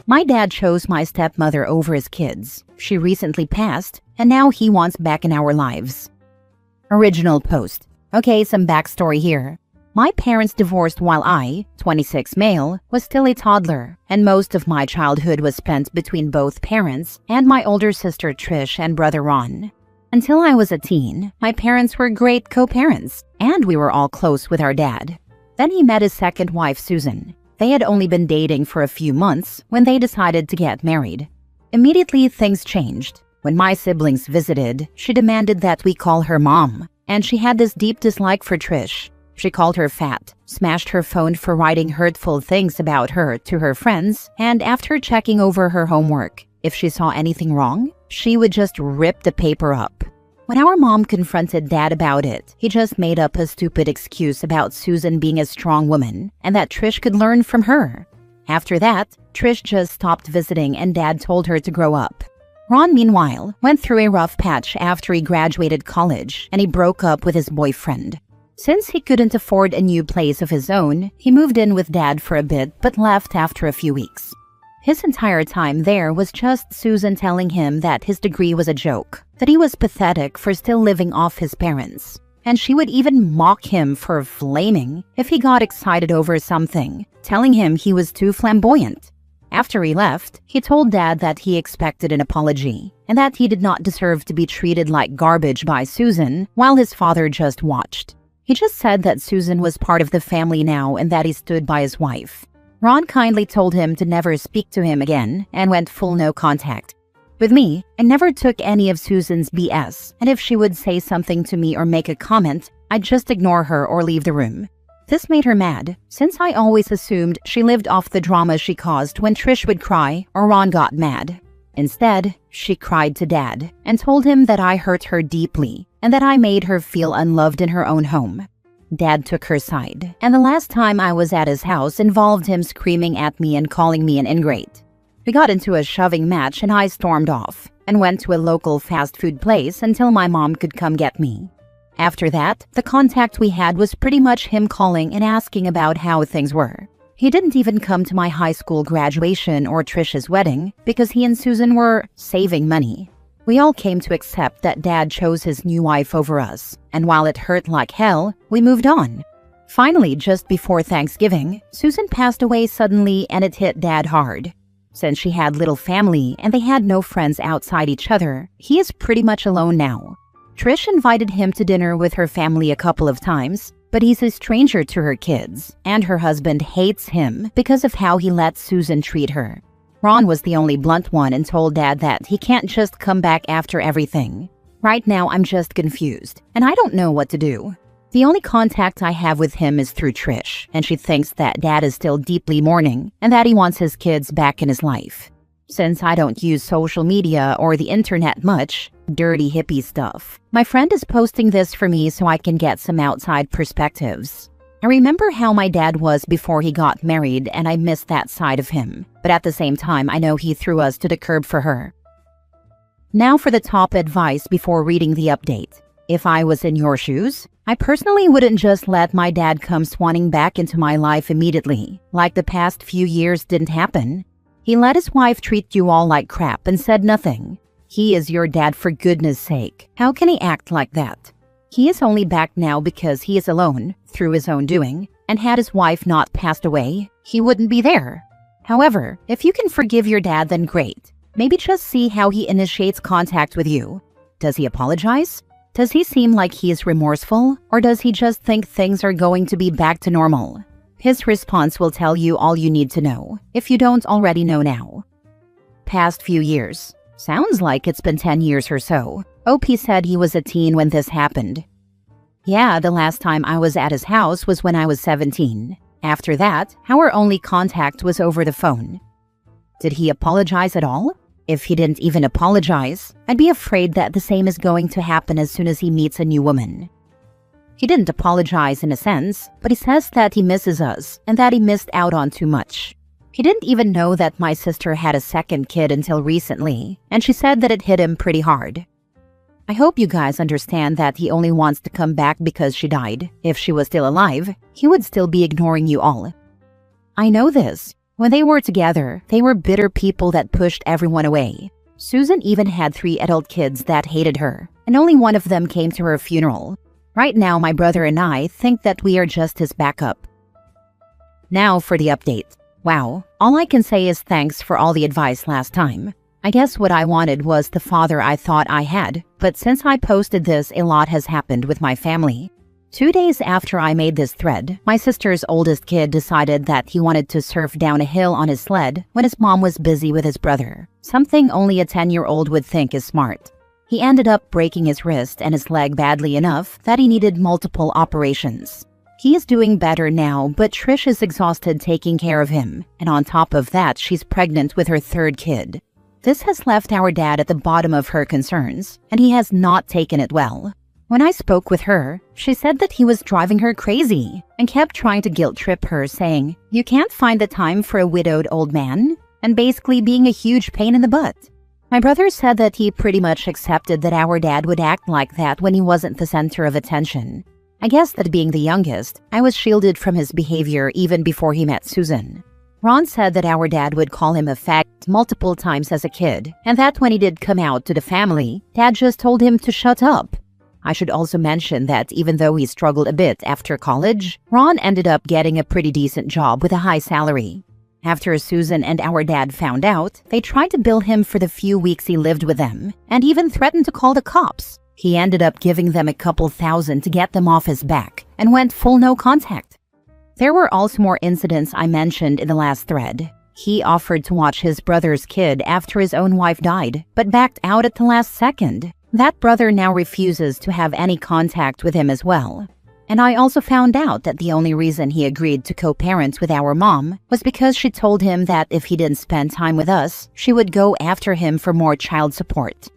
My dad chose my stepmother over his kids. She recently passed, and now he wants back in our lives. Original post. Okay, some backstory here. My parents divorced while I, 26 male, was still a toddler, and most of my childhood was spent between both parents and my older sister Trish and brother Ron. Until I was a teen, my parents were great co-parents, and we were all close with our dad. Then he met his second wife, Susan. They had only been dating for a few months when they decided to get married. Immediately, things changed. When my siblings visited, she demanded that we call her mom, and she had this deep dislike for Trish. She called her fat, smashed her phone for writing hurtful things about her to her friends, and after checking over her homework, if she saw anything wrong, she would just rip the paper up. When our mom confronted Dad about it, he just made up a stupid excuse about Susan being a strong woman and that Trish could learn from her. After that, Trish just stopped visiting and Dad told her to grow up. Ron, meanwhile, went through a rough patch after he graduated college and he broke up with his boyfriend. Since he couldn't afford a new place of his own, he moved in with Dad for a bit but left after a few weeks. His entire time there was just Susan telling him that his degree was a joke, that he was pathetic for still living off his parents, and she would even mock him for flaming if he got excited over something, telling him he was too flamboyant. After he left, he told Dad that he expected an apology, and that he did not deserve to be treated like garbage by Susan while his father just watched. He just said that Susan was part of the family now and that he stood by his wife. Ron kindly told him to never speak to him again and went full no contact. With me, I never took any of Susan's BS, and if she would say something to me or make a comment, I'd just ignore her or leave the room. This made her mad, since I always assumed she lived off the drama she caused when Trish would cry or Ron got mad. Instead, she cried to Dad and told him that I hurt her deeply and that I made her feel unloved in her own home. Dad took her side, and the last time I was at his house involved him screaming at me and calling me an ingrate. We got into a shoving match and I stormed off and went to a local fast food place until my mom could come get me. After that, the contact we had was pretty much him calling and asking about how things were. He didn't even come to my high school graduation or Trish's wedding because he and Susan were saving money. We all came to accept that Dad chose his new wife over us, and while it hurt like hell, we moved on. Finally, just before Thanksgiving, Susan passed away suddenly and it hit Dad hard. Since she had little family and they had no friends outside each other, he is pretty much alone now. Trish invited him to dinner with her family a couple of times, but he's a stranger to her kids, and her husband hates him because of how he lets Susan treat her. Ron was the only blunt one and told Dad that he can't just come back after everything. Right now, I'm just confused, and I don't know what to do. The only contact I have with him is through Trish, and she thinks that Dad is still deeply mourning and that he wants his kids back in his life. Since I don't use social media or the internet much, dirty hippie stuff, my friend is posting this for me so I can get some outside perspectives. I remember how my dad was before he got married and I miss that side of him, but at the same time I know he threw us to the curb for her. Now for the top advice before reading the update. If I was in your shoes, I personally wouldn't just let my dad come swanning back into my life immediately, like the past few years didn't happen. He let his wife treat you all like crap and said nothing. He is your dad, for goodness sake. How can he act like that? He is only back now because he is alone, through his own doing, and had his wife not passed away, he wouldn't be there. However, if you can forgive your dad, then great. Maybe just see how he initiates contact with you. Does he apologize? Does he seem like he is remorseful, or does he just think things are going to be back to normal? His response will tell you all you need to know, if you don't already know now. Past few years. Sounds like it's been 10 years or so. OP said he was a teen when this happened. Yeah, the last time I was at his house was when I was 17. After that, our only contact was over the phone. Did he apologize at all? If he didn't even apologize, I'd be afraid that the same is going to happen as soon as he meets a new woman. He didn't apologize in a sense, but he says that he misses us and that he missed out on too much. He didn't even know that my sister had a second kid until recently, and she said that it hit him pretty hard. I hope you guys understand that he only wants to come back because she died. If she was still alive, he would still be ignoring you all. I know this. When they were together, they were bitter people that pushed everyone away. Susan even had 3 adult kids that hated her, and only one of them came to her funeral. Right now, my brother and I think that we are just his backup. Now for the update. Wow, all I can say is thanks for all the advice last time. I guess what I wanted was the father I thought I had, but since I posted this, a lot has happened with my family. 2 days after I made this thread, my sister's oldest kid decided that he wanted to surf down a hill on his sled when his mom was busy with his brother. Something only a 10-year-old would think is smart. He ended up breaking his wrist and his leg badly enough that he needed multiple operations. He is doing better now, but Trish is exhausted taking care of him, and on top of that, she's pregnant with her 3rd kid. This has left our dad at the bottom of her concerns, and he has not taken it well. When I spoke with her, she said that he was driving her crazy and kept trying to guilt-trip her, saying, "You can't find the time for a widowed old man," and basically being a huge pain in the butt. My brother said that he pretty much accepted that our dad would act like that when he wasn't the center of attention. I guess that being the youngest, I was shielded from his behavior even before he met Susan. Ron said that our dad would call him a faggot multiple times as a kid, and that when he did come out to the family, Dad just told him to shut up. I should also mention that even though he struggled a bit after college, Ron ended up getting a pretty decent job with a high salary. After Susan and our dad found out, they tried to bill him for the few weeks he lived with them, and even threatened to call the cops. He ended up giving them a couple thousand to get them off his back, and went full no contact. There were also more incidents I mentioned in the last thread. He offered to watch his brother's kid after his own wife died, but backed out at the last second. That brother now refuses to have any contact with him as well. And I also found out that the only reason he agreed to co-parent with our mom was because she told him that if he didn't spend time with us, she would go after him for more child support.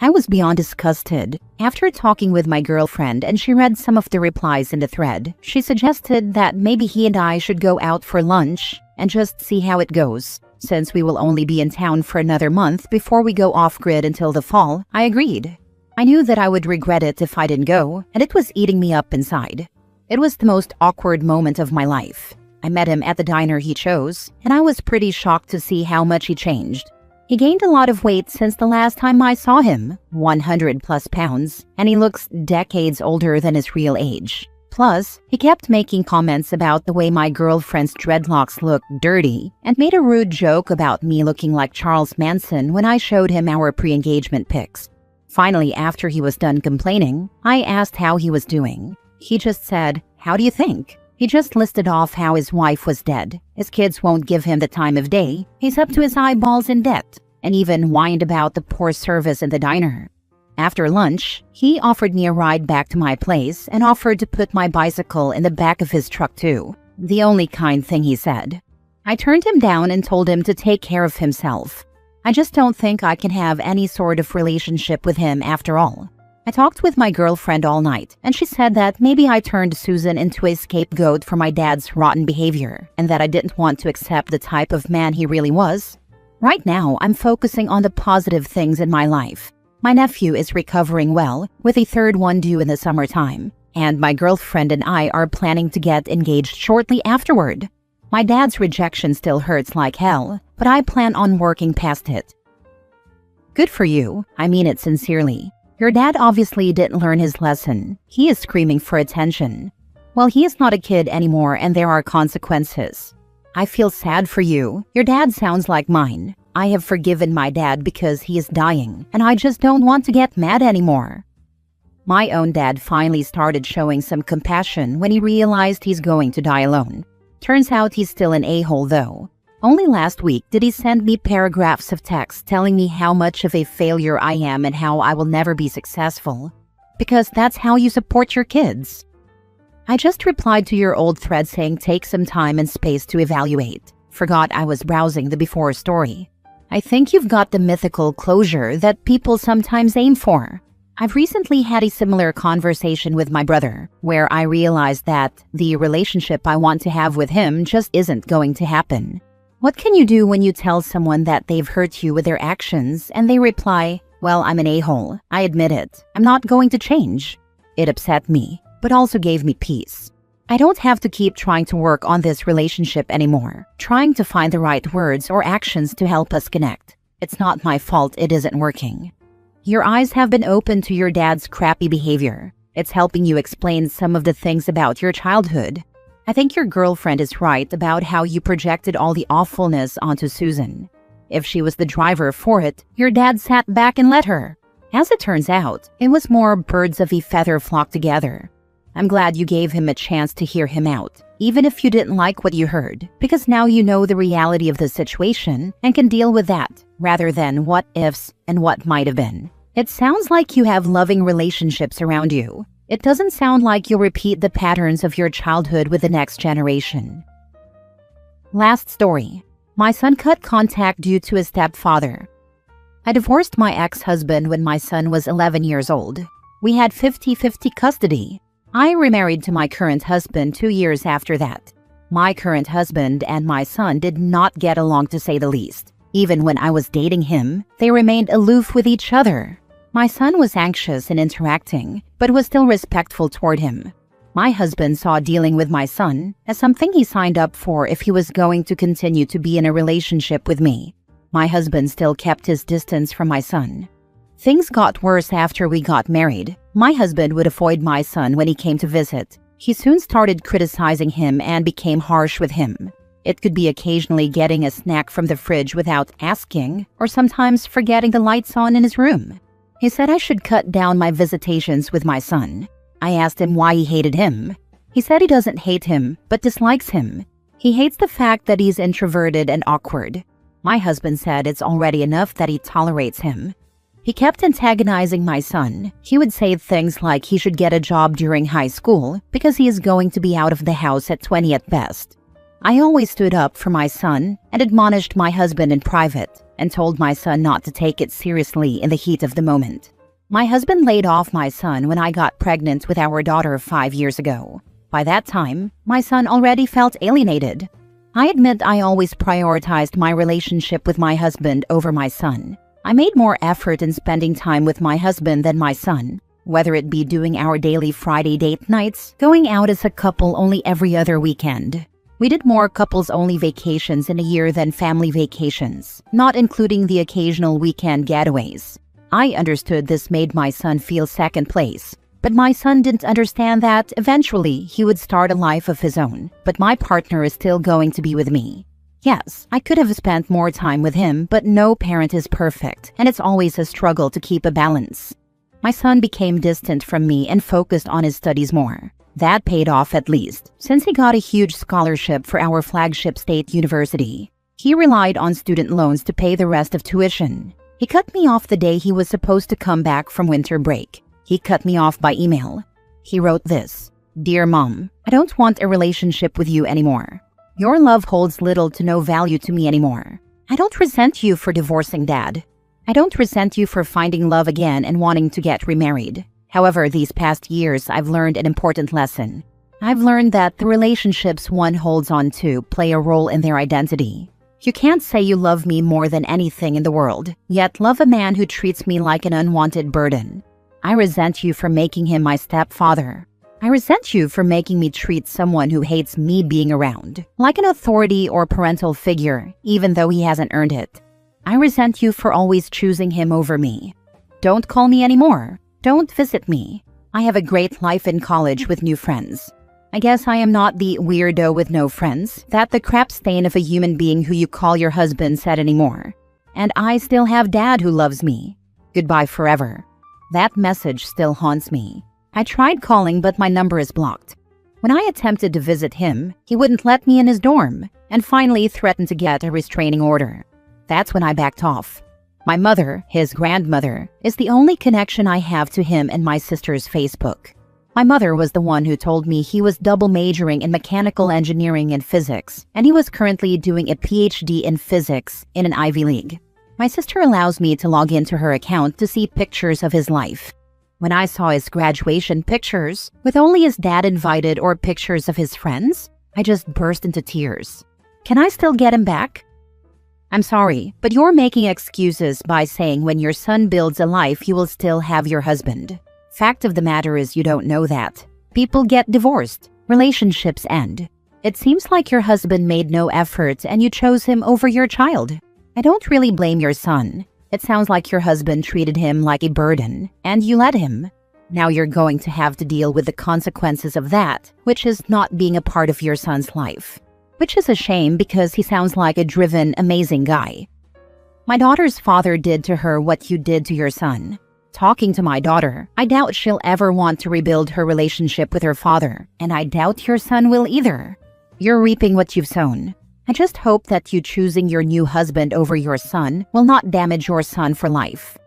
I was beyond disgusted. After talking with my girlfriend and she read some of the replies in the thread, she suggested that maybe he and I should go out for lunch and just see how it goes. Since we will only be in town for another month before we go off-grid until the fall, I agreed. I knew that I would regret it if I didn't go, and it was eating me up inside. It was the most awkward moment of my life. I met him at the diner he chose, and I was pretty shocked to see how much he changed. He gained a lot of weight since the last time I saw him, 100+ pounds, and he looks decades older than his real age. Plus, he kept making comments about the way my girlfriend's dreadlocks looked dirty, and made a rude joke about me looking like Charles Manson when I showed him our pre-engagement pics. Finally, after he was done complaining, I asked how he was doing. He just said, "How do you think?" He just listed off how his wife was dead, his kids won't give him the time of day, he's up to his eyeballs in debt, and even whined about the poor service in the diner. After lunch, he offered me a ride back to my place and offered to put my bicycle in the back of his truck too. The only kind thing he said. I turned him down and told him to take care of himself. I just don't think I can have any sort of relationship with him after all. I talked with my girlfriend all night, and she said that maybe I turned Susan into a scapegoat for my dad's rotten behavior, and that I didn't want to accept the type of man he really was. Right now, I'm focusing on the positive things in my life. My nephew is recovering well, with a 3rd one due in the summertime, and my girlfriend and I are planning to get engaged shortly afterward. My dad's rejection still hurts like hell, but I plan on working past it. Good for you. I mean it sincerely. Your dad obviously didn't learn his lesson. He is screaming for attention. Well, he is not a kid anymore and there are consequences. I feel sad for you. Your dad sounds like mine. I have forgiven my dad because he is dying, and I just don't want to get mad anymore. My own dad finally started showing some compassion when he realized he's going to die alone. Turns out he's still an a-hole though. Only last week did he send me paragraphs of text telling me how much of a failure I am and how I will never be successful. Because that's how you support your kids. I just replied to your old thread saying take some time and space to evaluate. Forgot I was browsing the before story. I think you've got the mythical closure that people sometimes aim for. I've recently had a similar conversation with my brother, where I realized that the relationship I want to have with him just isn't going to happen. What can you do when you tell someone that they've hurt you with their actions and they reply, "Well, I'm an a-hole. I admit it. I'm not going to change." It upset me, but also gave me peace. I don't have to keep trying to work on this relationship anymore, trying to find the right words or actions to help us connect. It's not my fault it isn't working. Your eyes have been opened to your dad's crappy behavior. It's helping you explain some of the things about your childhood. I think your girlfriend is right about how you projected all the awfulness onto Susan. If she was the driver for it, your dad sat back and let her. As it turns out, it was more birds of a feather flock together. I'm glad you gave him a chance to hear him out, even if you didn't like what you heard, because now you know the reality of the situation and can deal with that, rather than what ifs and what might have been. It sounds like you have loving relationships around you. It doesn't sound like you'll repeat the patterns of your childhood with the next generation. Last story. My son cut contact due to his stepfather. I divorced my ex-husband when my son was 11 years old. We had 50-50 custody. I remarried to my current husband 2 years after that. My current husband and my son did not get along, to say the least. Even when I was dating him, they remained aloof with each other. My son was anxious in interacting, but was still respectful toward him. My husband saw dealing with my son as something he signed up for if he was going to continue to be in a relationship with me. My husband still kept his distance from my son. Things got worse after we got married. My husband would avoid my son when he came to visit. He soon started criticizing him and became harsh with him. It could be occasionally getting a snack from the fridge without asking, or sometimes forgetting the lights on in his room. He said I should cut down my visitations with my son. I asked him why he hated him. He said he doesn't hate him, but dislikes him. He hates the fact that he's introverted and awkward. My husband said it's already enough that he tolerates him. He kept antagonizing my son. He would say things like he should get a job during high school because he is going to be out of the house at 20 at best. I always stood up for my son and admonished my husband in private and told my son not to take it seriously in the heat of the moment. My husband laid off my son when I got pregnant with our daughter 5 years ago. By that time, my son already felt alienated. I admit I always prioritized my relationship with my husband over my son. I made more effort in spending time with my husband than my son, whether it be doing our daily Friday date nights, going out as a couple only every other weekend. We did more couples-only vacations in a year than family vacations, not including the occasional weekend getaways. I understood this made my son feel second place, but my son didn't understand that eventually he would start a life of his own, but my partner is still going to be with me. Yes, I could have spent more time with him, but no parent is perfect, and it's always a struggle to keep a balance. My son became distant from me and focused on his studies more. That paid off at least, since he got a huge scholarship for our flagship state university. He relied on student loans to pay the rest of tuition. He cut me off the day he was supposed to come back from winter break. He cut me off by email. He wrote this: "Dear Mom, I don't want a relationship with you anymore. Your love holds little to no value to me anymore. I don't resent you for divorcing Dad. I don't resent you for finding love again and wanting to get remarried. However, these past years, I've learned an important lesson. I've learned that the relationships one holds on to play a role in their identity. You can't say you love me more than anything in the world, yet love a man who treats me like an unwanted burden. I resent you for making him my stepfather. I resent you for making me treat someone who hates me being around like an authority or parental figure, even though he hasn't earned it. I resent you for always choosing him over me. Don't call me anymore. Don't visit me. I have a great life in college with new friends. I guess I am not the weirdo with no friends that the crap stain of a human being who you call your husband said anymore. And I still have Dad who loves me. Goodbye forever." That message still haunts me. I tried calling, but my number is blocked. When I attempted to visit him, he wouldn't let me in his dorm, and finally threatened to get a restraining order. That's when I backed off. My mother, his grandmother, is the only connection I have to him and my sister's Facebook. My mother was the one who told me he was double majoring in mechanical engineering and physics, and he was currently doing a PhD in physics in an Ivy League. My sister allows me to log into her account to see pictures of his life. When I saw his graduation pictures, with only his dad invited or pictures of his friends, I just burst into tears. Can I still get him back? I'm sorry, but you're making excuses by saying when your son builds a life, you will still have your husband. Fact of the matter is you don't know that. People get divorced. Relationships end. It seems like your husband made no effort and you chose him over your child. I don't really blame your son. It sounds like your husband treated him like a burden, and you let him. Now you're going to have to deal with the consequences of that, which is not being a part of your son's life. Which is a shame because he sounds like a driven, amazing guy. My daughter's father did to her what you did to your son. Talking to my daughter, I doubt she'll ever want to rebuild her relationship with her father, and I doubt your son will either. You're reaping what you've sown. I just hope that you choosing your new husband over your son will not damage your son for life.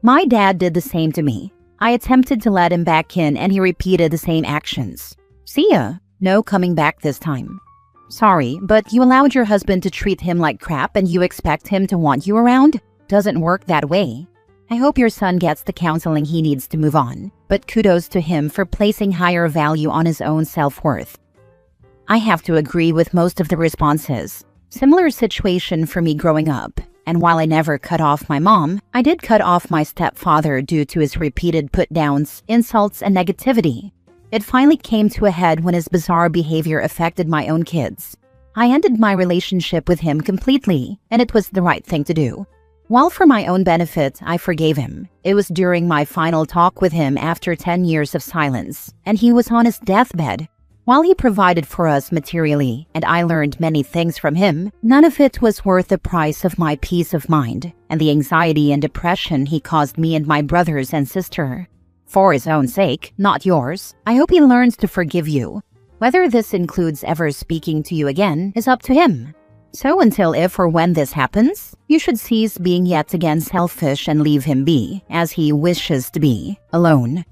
My dad did the same to me. I attempted to let him back in and he repeated the same actions. See ya. No coming back this time. Sorry, but you allowed your husband to treat him like crap and you expect him to want you around? Doesn't work that way. I hope your son gets the counseling he needs to move on, but kudos to him for placing higher value on his own self-worth. I have to agree with most of the responses. Similar situation for me growing up, and while I never cut off my mom, I did cut off my stepfather due to his repeated put-downs, insults, and negativity. It finally came to a head when his bizarre behavior affected my own kids. I ended my relationship with him completely, and it was the right thing to do. While for my own benefit, I forgave him. It was during my final talk with him after 10 years of silence, and he was on his deathbed. While he provided for us materially, and I learned many things from him, none of it was worth the price of my peace of mind and the anxiety and depression he caused me and my brothers and sister. For his own sake, not yours, I hope he learns to forgive you. Whether this includes ever speaking to you again is up to him. So until if or when this happens, you should cease being yet again selfish and leave him be, as he wishes to be, alone.